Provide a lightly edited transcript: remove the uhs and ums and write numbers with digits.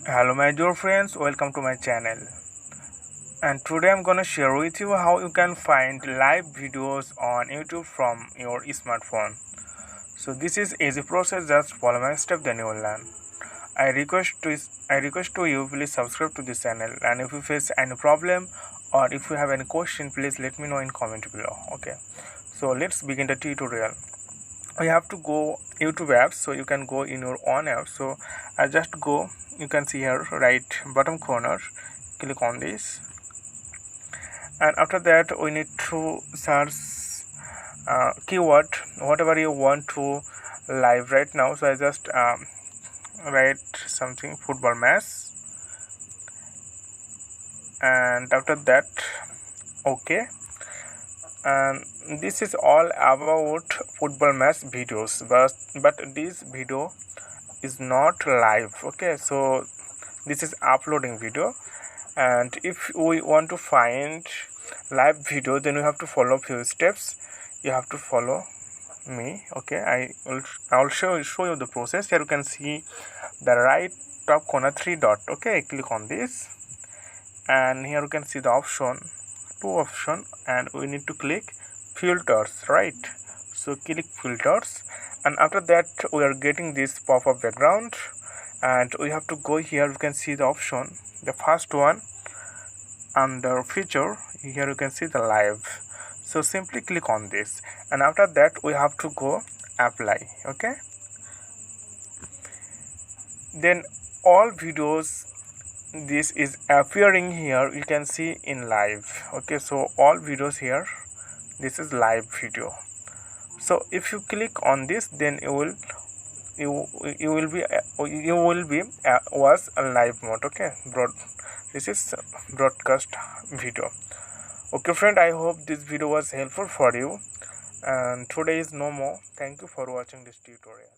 Hello my dear friends, welcome to my channel. And today I'm gonna share with you how you can find live videos on YouTube from your smartphone. So this is easy process, just follow my step then you will learn. I request to you, please subscribe to this channel, and if you face any problem or if you have any question, please let me know in comment below. Okay, so let's begin the tutorial. You have to go YouTube apps, so you can go in your own app. So I just go, you can see here right bottom corner, click on this, and after that we need to search keyword whatever you want to live right now. So I just write something football match, and after that okay, and this is all about football match videos, but this video is not live. Okay, so this is uploading video, and if we want to find live video, then we have to follow few steps. You have to follow me. Okay, I'll show you the process. Here you can see the right top corner three dot. Okay, click on this, and here you can see the two option, and we need to click filters, right? So click filters, and after that we are getting this pop-up background, and we have to go here. You can see the option, the first one under feature. Here you can see the live, so simply click on this, and after that we have to go apply. Okay, then all videos, this is appearing here, you can see in live. Okay, so all videos here, this is live video. So if you click on this, then you will be was a live mode. Okay, this is broadcast video. Okay friend, I hope this video was helpful for you, and today is no more. Thank you for watching this tutorial.